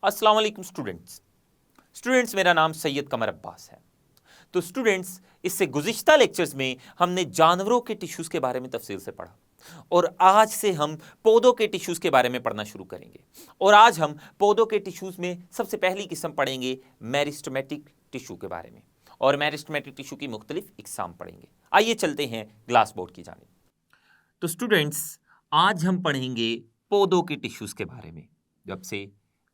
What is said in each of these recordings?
अस्सलाम वालेकुम स्टूडेंट्स मेरा नाम सैयद कमर अब्बास है। तो स्टूडेंट्स, इससे गुज़िश्ता लेक्चर्स में हमने जानवरों के टिश्यूज़ के बारे में तफसील से पढ़ा और आज से हम पौधों के टिश्यूज़ के बारे में पढ़ना शुरू करेंगे। और आज हम पौधों के टिश्यूज़ में सबसे पहली किस्म पढ़ेंगे मेरिस्टेमेटिक टिश्यू के बारे में, और मेरिस्टेमेटिक टिश्यू की मुख्तलिफ इकसाम पढ़ेंगे। आइए चलते हैं ग्लास बोर्ड की जानिब। तो स्टूडेंट्स, आज हम पढ़ेंगे पौधों के टिश्यूज़ के बारे में,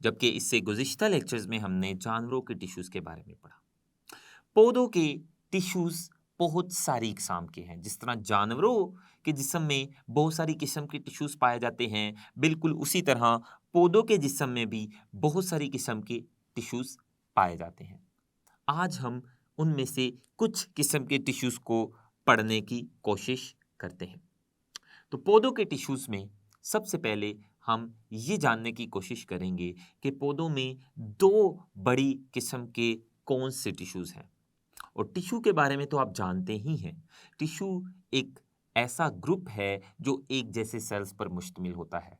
जबकि इससे गुज़िश्ता लेक्चर्स में हमने जानवरों के टिश्यूज़ के बारे में पढ़ा। पौधों के टिश्यूज़ बहुत सारी इकसाम के हैं। जिस तरह जानवरों के जिस्म में बहुत सारी किस्म के टिश्यूज़ पाए जाते हैं, बिल्कुल उसी तरह पौधों के जिस्म में भी बहुत सारी किस्म के टिश्यूज़ पाए जाते हैं। आज हम उनमें से कुछ किस्म के टिश्यूज़ को पढ़ने की कोशिश करते हैं। तो पौधों के टिश्यूज़ में सबसे पहले हम ये जानने की कोशिश करेंगे कि पौधों में दो बड़ी किस्म के कौन से टिश्यूज़ हैं। और टिश्यू के बारे में तो आप जानते ही हैं। टिश्यू एक ऐसा ग्रुप है जो एक जैसे सेल्स पर मुश्तमिल होता है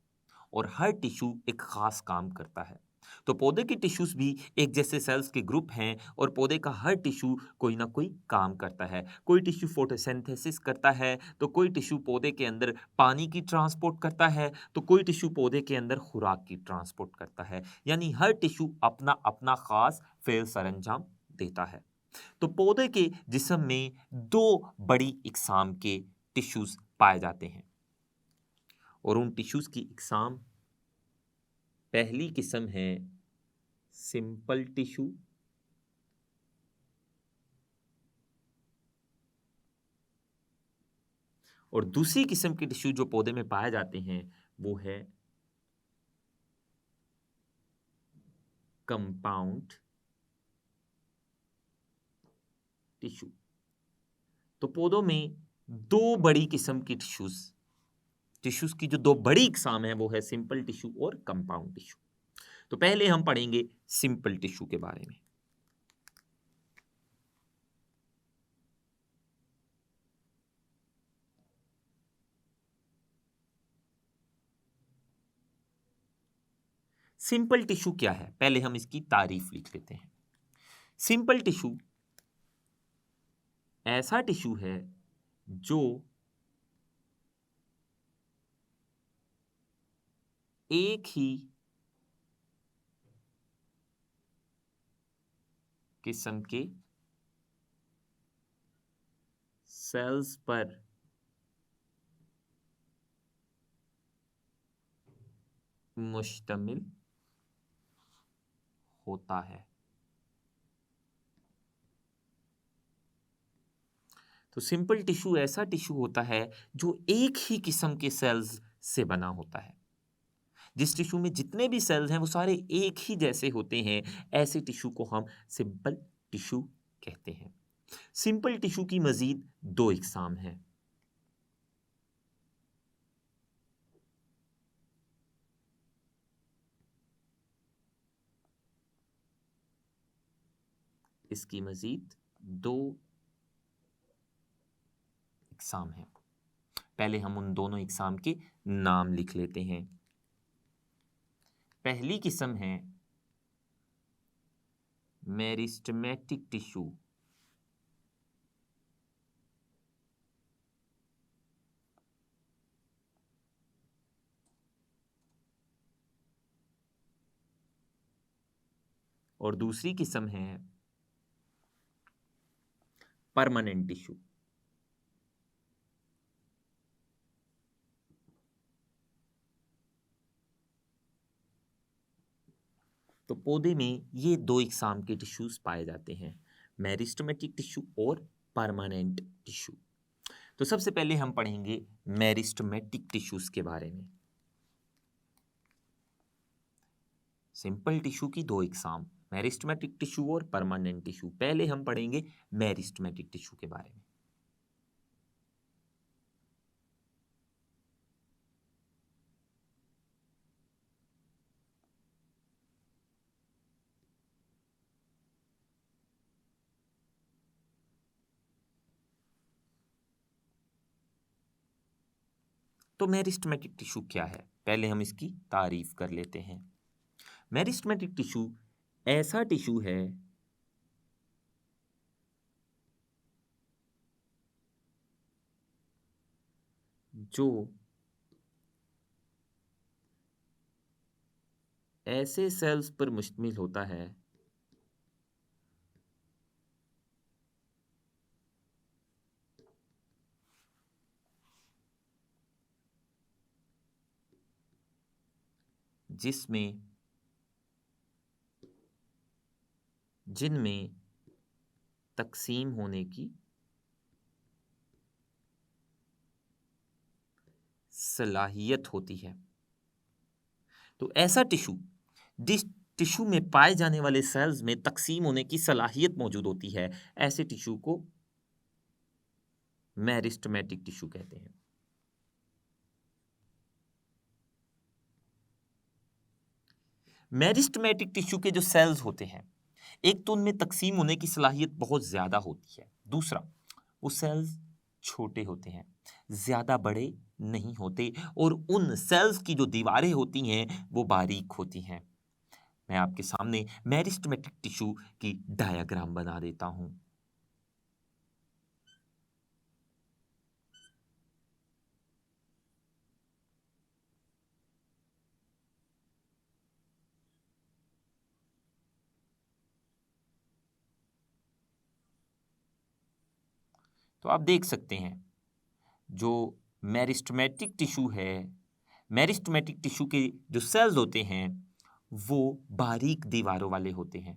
और हर टिश्यू एक ख़ास काम करता है। तो पौधे के टिश्यूज़ भी एक जैसे सेल्स के ग्रुप हैं और पौधे का हर टिश्यू कोई ना कोई काम करता है। कोई टिश्यू फोटोसिंथेसिस करता है, तो कोई टिश्यू पौधे के अंदर पानी की ट्रांसपोर्ट करता है, तो कोई टिश्यू पौधे के अंदर खुराक की ट्रांसपोर्ट करता है। यानी हर टिश्यू अपना अपना ख़ास फ़ेल सरअंजाम देता है। तो पौधे के जिस्म में दो बड़ी इकसाम के टिश्यूज़ पाए जाते हैं और उन टिश्यूज़ की इकसाम, पहली किस्म है सिंपल टिश्यू और दूसरी किस्म के टिश्यू जो पौधे में पाए जाते हैं वो है कंपाउंड टिश्यू। तो पौधों में दो बड़ी किस्म की टिश्यूज़ की जो दो बड़ी इकसाम है वो है सिंपल टिश्यू और कंपाउंड टिश्यू। तो पहले हम पढ़ेंगे सिंपल टिश्यू के बारे में। सिंपल टिश्यू क्या है, पहले हम इसकी तारीफ लिख लेते हैं। सिंपल टिश्यू ऐसा टिश्यू है जो एक ही किस्म के सेल्स पर मुश्तमिल होता है। तो सिंपल टिश्यू ऐसा टिश्यू होता है जो एक ही किस्म के सेल्स से बना होता है। जिस टिश्यू में जितने भी सेल्स हैं वो सारे एक ही जैसे होते हैं, ऐसे टिश्यू को हम सिंपल टिश्यू कहते हैं। सिंपल टिश्यू की मजीद दो इकसाम हैं। इसकी मजीद दो इकसाम हैं। पहले हम उन दोनों इकसाम के नाम लिख लेते हैं। पहली किस्म है मेरिस्टेमेटिक टिश्यू और दूसरी किस्म है परमानेंट टिश्यू। तो पौधे में ये दो इकसाम के टिश्यूज पाए जाते हैं, मेरिस्टेमेटिक टिश्यू और परमानेंट टिश्यू। तो सबसे पहले हम पढ़ेंगे मेरिस्टेमेटिक टिश्यूज के बारे में। सिंपल टिश्यू की दो इकसाम, मेरिस्टेमेटिक टिश्यू और परमानेंट टिश्यू। पहले हम पढ़ेंगे मेरिस्टेमेटिक टिश्यू के बारे में। तो मेरिस्टेमेटिक टिश्यू क्या है, पहले हम इसकी तारीफ कर लेते हैं। मेरिस्टेमेटिक टिश्यू ऐसा टिश्यू है जो ऐसे सेल्स पर मुश्तमिल होता है जिसमें जिनमें तकसीम होने की सलाहियत होती है। तो ऐसा टिश्यू जिस टिश्यू में पाए जाने वाले सेल्स में तकसीम होने की सलाहियत मौजूद होती है, ऐसे टिश्यू को मेरिस्टेमेटिक टिश्यू कहते हैं। मेरिस्टेमेटिक टिश्यू के जो सेल्स होते हैं, एक तो उनमें तकसीम होने की सलाहियत बहुत ज्यादा होती है, दूसरा वो सेल्स छोटे होते हैं, ज्यादा बड़े नहीं होते, और उन सेल्स की जो दीवारें होती हैं वो बारीक होती हैं। मैं आपके सामने मेरिस्टेमेटिक टिश्यू की डायग्राम बना देता हूं। तो आप देख सकते हैं जो मेरिस्टेमेटिक टिश्यू है, मेरिस्टेमेटिक टिश्यू के जो सेल्स होते हैं वो बारीक दीवारों वाले होते हैं,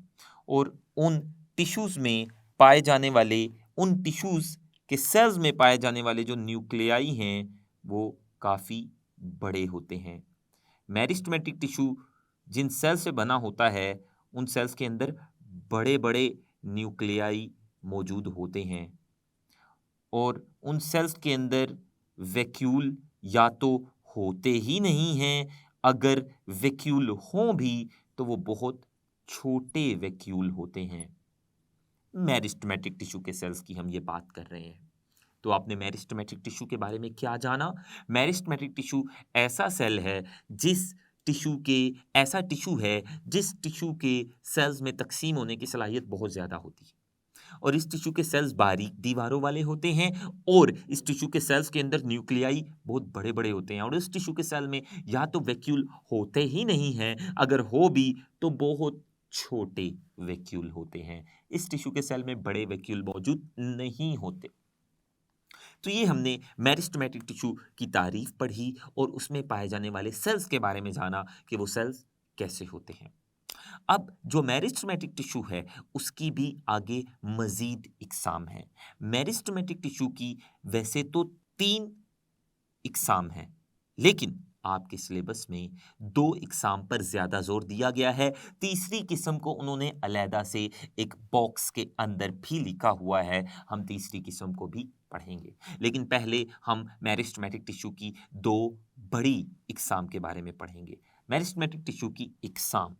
और उन टिश्यूज में पाए जाने वाले उन टिश्यूज के सेल्स में पाए जाने वाले जो न्यूक्लियाई हैं वो काफ़ी बड़े होते हैं। मेरिस्टेमेटिक टिश्यू जिन सेल्स से बना होता है उन सेल्स के अंदर बड़े बड़े न्यूक्लियाई मौजूद होते हैं, और उन सेल्स के अंदर वैक्यूल या तो होते ही नहीं हैं, अगर वैक्यूल हों भी तो वो बहुत छोटे वैक्यूल होते हैं। मेरिस्टेमेटिक टिश्यू के सेल्स की हम ये बात कर रहे हैं। तो आपने मेरिस्टेमेटिक टिश्यू के बारे में क्या जाना? मेरिस्टेमेटिक टिश्यू ऐसा सेल है जिस टिश्यू के ऐसा टिश्यू है जिस टिश्यू के सेल्स में तकसीम होने की सलाहियत बहुत ज़्यादा होती है, और इस टिश्यू के सेल्स बारीक दीवारों वाले होते हैं, और इस टिश्यू के सेल्स के अंदर न्यूक्लियाई बहुत बड़े बड़े होते हैं, और इस टिश्यू के सेल में या तो वैक्यूल होते ही नहीं हैं, अगर हो भी तो बहुत छोटे वैक्यूल होते हैं। इस टिश्यू के सेल में बड़े वैक्यूल मौजूद नहीं होते। तो ये हमने मेरिस्टेमेटिक टिश्यू की तारीफ पढ़ी और उसमें पाए जाने वाले सेल्स के बारे में जाना कि वो सेल्स कैसे होते हैं। अब जो मेरिस्टेमेटिक टिश्यू है उसकी भी आगे मजीद इकसाम है। मेरिस्टेमेटिक टिश्यू की वैसे तो 3 इकसाम हैं, लेकिन आपके सिलेबस में 2 इकसाम पर ज्यादा जोर दिया गया है। तीसरी किस्म को उन्होंने अलहदा से एक बॉक्स के अंदर भी लिखा हुआ है, हम तीसरी किस्म को भी पढ़ेंगे, लेकिन पहले हम मेरिस्टेमेटिक टिश्यू की 2 बड़ी इकसाम के बारे में पढ़ेंगे। मेरिस्टेमेटिक टिश्यू की इकसाम,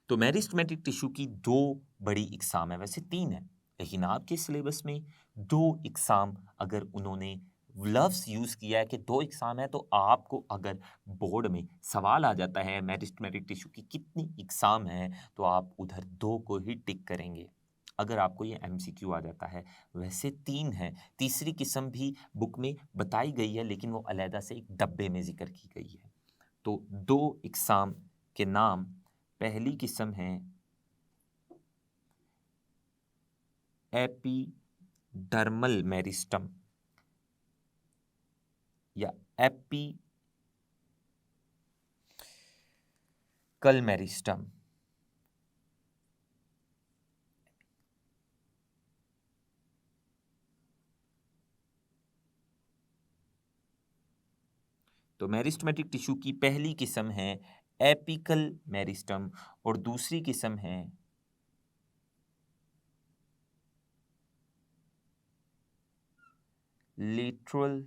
तो मेरिस्टेमेटिक टिश्यू की 2 बड़ी इकसाम है, वैसे 3 है, लेकिन आपके सिलेबस में 2 इकसाम अगर उन्होंने लफ्ज़ यूज़ किया है कि 2 इकसाम है, तो आपको अगर बोर्ड में सवाल आ जाता है मेरिस्टेमेटिक टिश्यू की कितनी इकसाम है, तो आप उधर 2 को ही टिक करेंगे। अगर आपको ये एमसीक्यू आ जाता है, वैसे 3 है, तीसरी किस्म भी बुक में बताई गई है, लेकिन वो अलहदा से एक डब्बे में जिक्र की गई है। तो 2 इकसाम के नाम, पहली किस्म है एपिडर्मल मेरिस्टम या एपिकल मेरिस्टम। तो मेरिस्टेमेटिक टिश्यू की पहली किस्म है एपिकल मेरिस्टम और दूसरी किस्म है लेटरल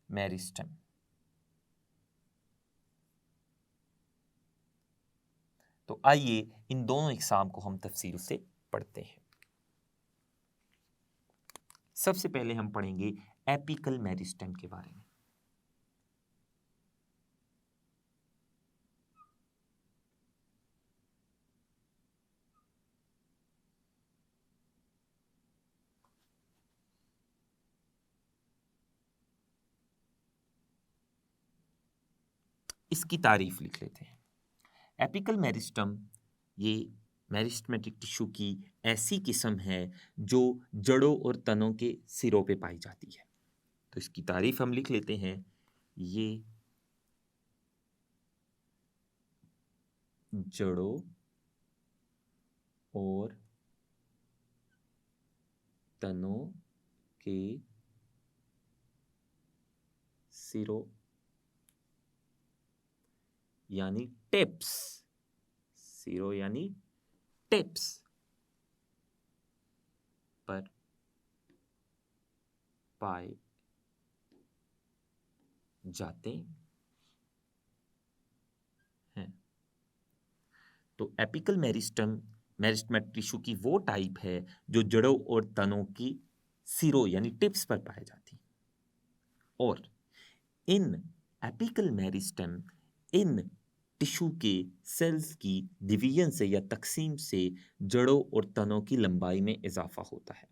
मेरिस्टेम। तो आइए इन दोनों एग्जाम को हम तफसील से पढ़ते हैं। सबसे पहले हम पढ़ेंगे एपिकल मेरिस्टेम के बारे में। इसकी तारीफ लिख लेते हैं। एपिकल मेरिस्टम ये मेरिस्टमेटिक टिश्यू की ऐसी किस्म है जो जड़ों और तनों के सिरों पे पाई जाती है। तो इसकी तारीफ हम लिख लेते हैं। ये जड़ों और तनों के सिरों यानी टिप्स, सिरों यानी टिप्स पर पाए जाते हैं। तो एपिकल मेरिस्टम मेरिस्टमेटिक टिश्यू की वो टाइप है जो जड़ों और तनों की सिरों यानी टिप्स पर पाई जाती है। और इन एपिकल मेरिस्टेम इन टिश्यू के सेल्स की डिवीजन से या तकसीम से जड़ों और तनों की लंबाई में इजाफा होता है।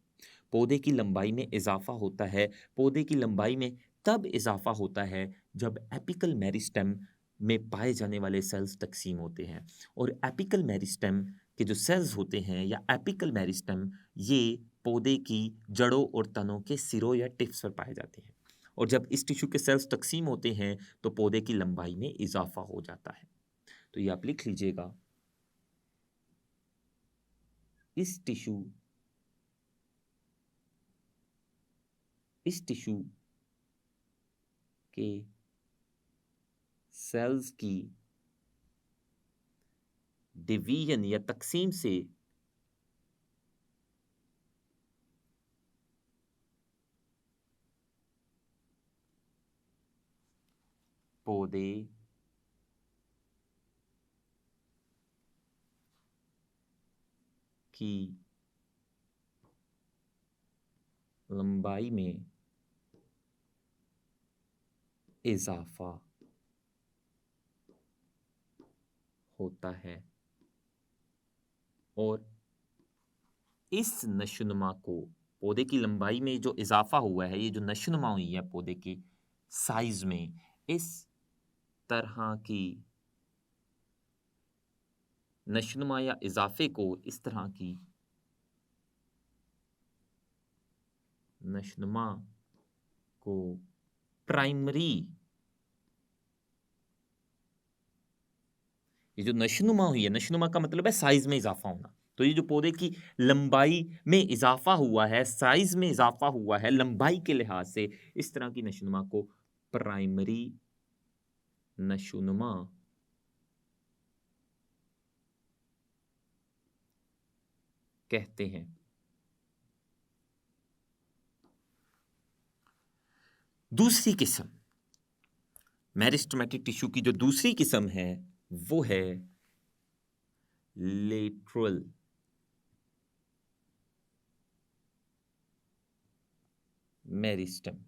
पौधे की लंबाई में इजाफा होता है। पौधे की लंबाई में तब इजाफा होता है जब एपिकल मेरिस्टेम में पाए जाने वाले सेल्स तकसीम होते हैं। और एपिकल मेरिस्टेम के जो सेल्स होते हैं या एपिकल मेरिस्टेम ये पौधे की जड़ों और तनों के सिरों या टिप्स पर पाए जाते हैं। और जब इस टिश्यू के सेल्स तकसीम होते हैं तो पौधे की लंबाई में इजाफा हो जाता है। तो ये आप लिख लीजिएगा। इस टिश्यू के सेल्स की डिवीजन या तकसीम से पौधे की लंबाई में इजाफा होता है। और इस नशोनुमा को पौधे की लंबाई में जो इजाफा हुआ है, ये जो नशोनुमा हुई है पौधे की साइज में, इस तरह की नशोनुमा या इजाफे को, इस तरह की नशोनुमा को प्राइमरी, ये जो नशोनुमा हुई है, नशोनुमा का मतलब है साइज में इजाफा होना। तो ये जो पौधे की लंबाई में इजाफा हुआ है, साइज में इजाफा हुआ है लंबाई के लिहाज से, इस तरह की नशोनुमा को प्राइमरी नशोनुमा कहते हैं। दूसरी किस्म मेरिस्टेमेटिक टिश्यू की जो दूसरी किस्म है वो है लेटरल मेरिस्टेम।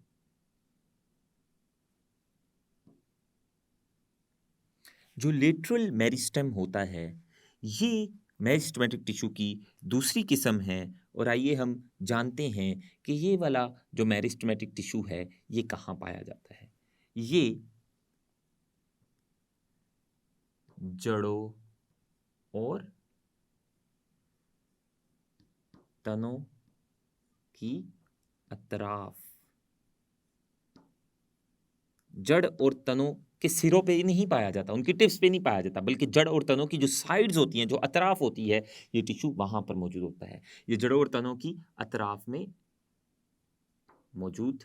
जो लेटरल मेरिस्टेम होता है ये मेरिस्टेमेटिक टिश्यू की दूसरी किस्म है। और आइए हम जानते हैं कि ये वाला जो मेरिस्टेमेटिक टिश्यू है ये कहाँ पाया जाता है। ये जड़ों और तनों की अतराफ, जड़ और तनों के सिरों पे नहीं पाया जाता, उनकी टिप्स पे नहीं पाया जाता, बल्कि जड़ और तनों की जो साइड्स होती हैं, जो अतराफ होती है, ये टिश्यू वहां पर मौजूद होता है। ये जड़ों और तनों की अतराफ में मौजूद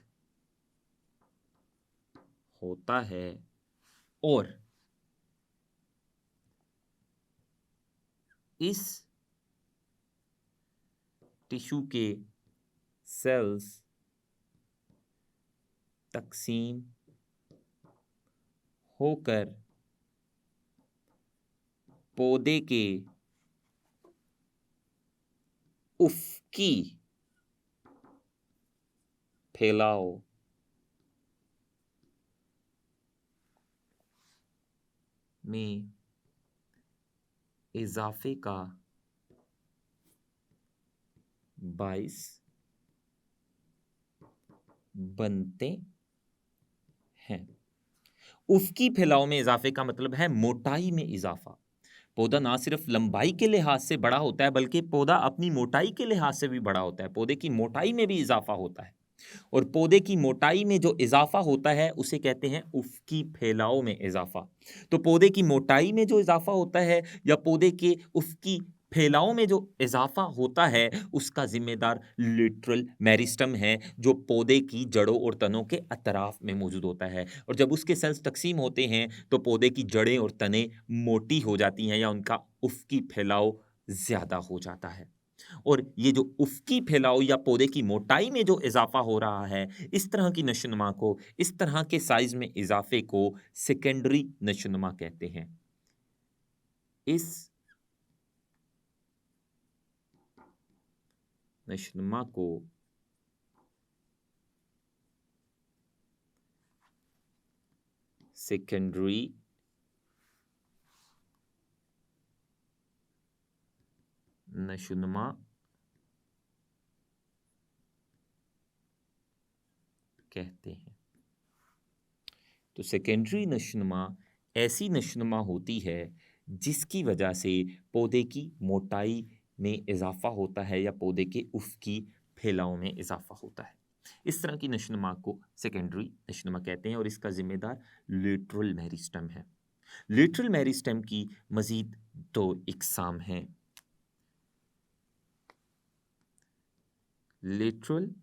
होता है। और इस टिश्यू के सेल्स तकसीम होकर पौधे के उफ़क़ी फैलाव में इजाफे का बाइस बनते हैं। उफ़क़ी फैलाव में इजाफे का मतलब है मोटाई में इजाफा। पौधा ना सिर्फ लंबाई के लिहाज से बड़ा होता है बल्कि पौधा अपनी मोटाई के लिहाज से भी बड़ा होता है। पौधे की मोटाई में भी इजाफा होता है और पौधे की मोटाई में जो इजाफा होता है उसे कहते हैं उफ़क़ी फैलाव में इजाफा। तो पौधे की मोटाई में जो इजाफा होता है या पौधे के उफ़क़ी फैलाव में जो इजाफा होता है उसका जिम्मेदार लिटरल मेरिस्टम है जो पौधे की जड़ों और तनों के अतराफ में मौजूद होता है। और जब उसके सेल्स तकसीम होते हैं तो पौधे की जड़ें और तने मोटी हो जाती हैं या उनका उफ़क़ी फैलाव ज़्यादा हो जाता है। और ये जो उफ़क़ी फैलाव या पौधे की मोटाई में जो इजाफा हो रहा है, इस तरह की नशोनुमा को, इस तरह के साइज में इजाफे को सेकेंडरी नशोनुमा कहते हैं। इस नशोनुमा को सेकेंडरी नशोनुमा कहते हैं। तो सेकेंडरी नशोनुमा ऐसी नशोनुमा होती है जिसकी वजह से पौधे की मोटाई में इजाफा होता है या पौधे के उफ़क़ी फैलाव में इजाफा होता है। इस तरह की नशोनुमा को सेकेंडरी नशोनुमा कहते हैं और इसका जिम्मेदार लेटरल मेरिस्टम है। लेटरल मेरिस्टम की मजीद दो इकसाम हैं। लेटरल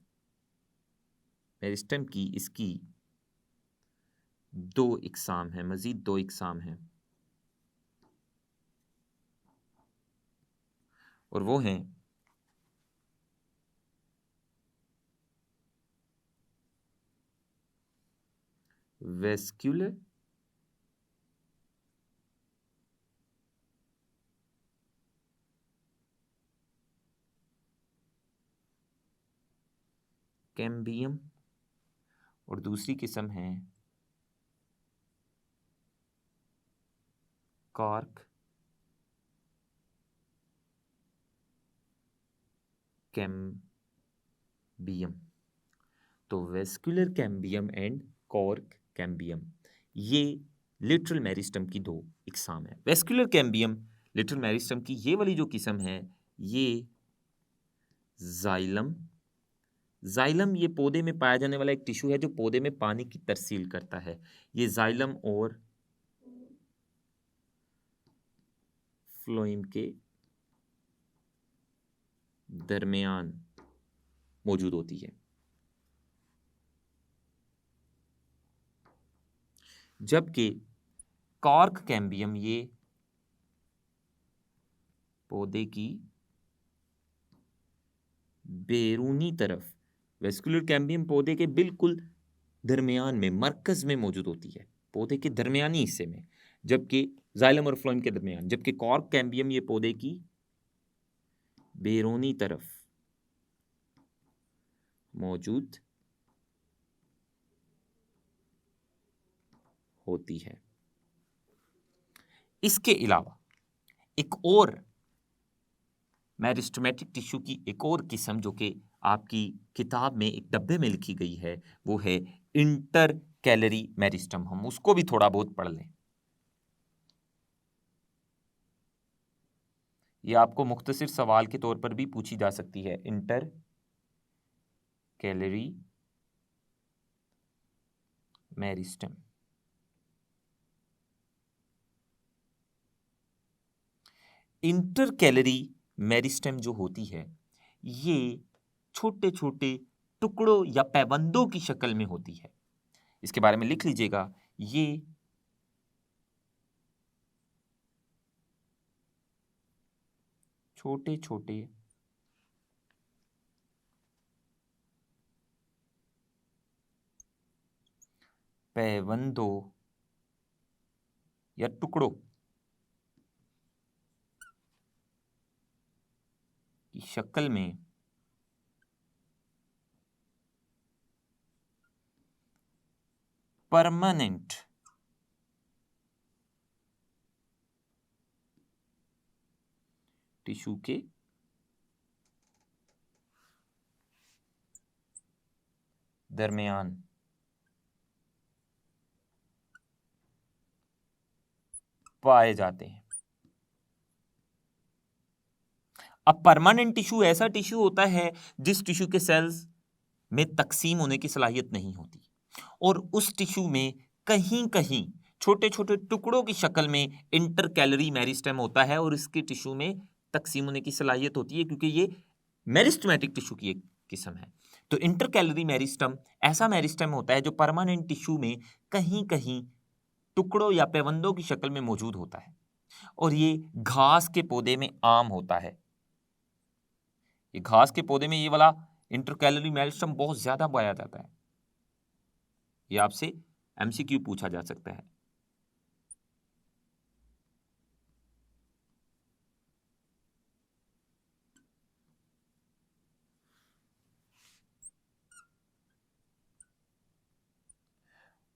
मेरिस्टम की इसकी दो इकसाम हैं, मजीद दो इकसाम हैं और वो हैं वेस्क्यूलर कैम्बियम और दूसरी किस्म है कॉर्क कैम्बियम। तो vascular cambium and cork cambium ये लिटरल मेरिस्टम की दो इकसाम है। वेस्क्यूलर कैम्बियम लिटरल मेरिस्टम की ये वाली जो किस्म है ये जाइलम जाइलम ये पौधे में पाया जाने वाला एक टिश्यू है जो पौधे में पानी की तरसील करता है। ये जाइलम और फ्लोएम के दरमियान मौजूद होती है। जबकि कॉर्क कैम्बियम ये पौधे की बैरूनी तरफ, वेस्कुलर कैम्बियम पौधे के बिल्कुल दरमियान में, मरकज में मौजूद होती है, पौधे के दरमियानी हिस्से में, जबकि जाइलम और फ्लोएम के दरमियान। जबकि कॉर्क कैम्बियम ये पौधे की बैरूनी तरफ मौजूद होती है। इसके अलावा एक और मेरिस्टेमेटिक टिश्यू की एक और किस्म जो कि आपकी किताब में एक डब्बे में लिखी गई है वो है इंटर कैलरी मेरिस्टम। हम उसको भी थोड़ा बहुत पढ़ लें। ये आपको मुख्तसर सवाल के तौर पर भी पूछी जा सकती है। Inter calorie meristem inter calorie meristem जो होती है ये छोटे छोटे टुकड़ों या पैबंदों की शक्ल में होती है। इसके बारे में लिख लीजिएगा। ये छोटे छोटे पैवंदों या टुकड़ों की शक्ल में परमानेंट टिश्यू के दरमियान पाए जाते हैं। अब परमानेंट टिश्यू ऐसा टिश्यू होता है जिस टिश्यू के सेल्स में तकसीम होने की सलाहियत नहीं होती और उस टिश्यू में कहीं कहीं छोटे छोटे टुकड़ों की शक्ल में इंटरकैलरी मेरिस्टेम होता है और इसके टिश्यू में तकसीम होने की सलाहियत होती है क्योंकि ये मेरिस्टेमेटिक टिश्यू की एक किस्म है। तो इंटरकैलरी मेरिस्टेम ऐसा मेरिस्टेम होता है जो परमानेंट टिश्यू में कहीं कहीं टुकड़ों या पैवंदों की शक्ल में मौजूद होता है और ये घास के पौधे में आम होता है। ये घास के पौधे में ये वाला इंटरकैलरी मेरिस्टेम बहुत ज्यादा पाया जाता है। ये आपसे एमसीक्यू पूछा जा सकता है।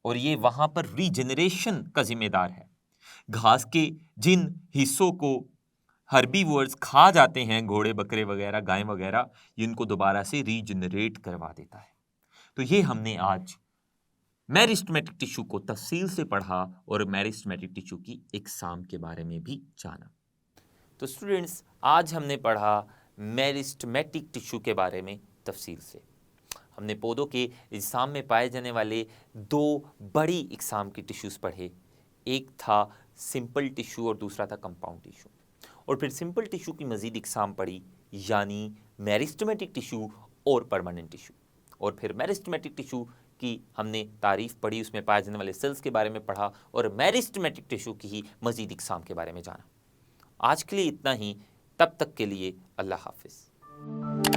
और ये वहां पर रीजेनरेशन का जिम्मेदार है। घास के जिन हिस्सों को हर्बीवोर्स खा जाते हैं, घोड़े बकरे वगैरह गाय वगैरह, इनको दोबारा से रीजनरेट करवा देता है। तो ये हमने आज मेरिस्टेमेटिक टिश्यू को तफसील से पढ़ा और मेरिस्टेमेटिक टिश्यू की इकसाम के बारे में भी जाना। तो स्टूडेंट्स, आज हमने पढ़ा मेरिस्टेमेटिक टिश्यू के बारे में तफसील से। हमने पौधों के इकसाम में पाए जाने वाले दो बड़ी इकसाम के टिश्यूज़ पढ़े। एक था सिंपल टिश्यू और दूसरा था कंपाउंड टिश्यू। और फिर सिंपल टिश्यू की मज़ीद इकसाम पढ़ी, यानी मेरिस्टेमेटिक टिश्यू और परमानेंट टिश्यू। और फिर मेरिस्टेमेटिक टिश्यू की हमने तारीफ़ पढ़ी, उसमें पाए जाने वाले सेल्स के बारे में पढ़ा और मेरिस्टेमेटिक टिश्यू की ही मज़ीद इकसाम के बारे में जाना। आज के लिए इतना ही। तब तक के लिए अल्लाह हाफिज़।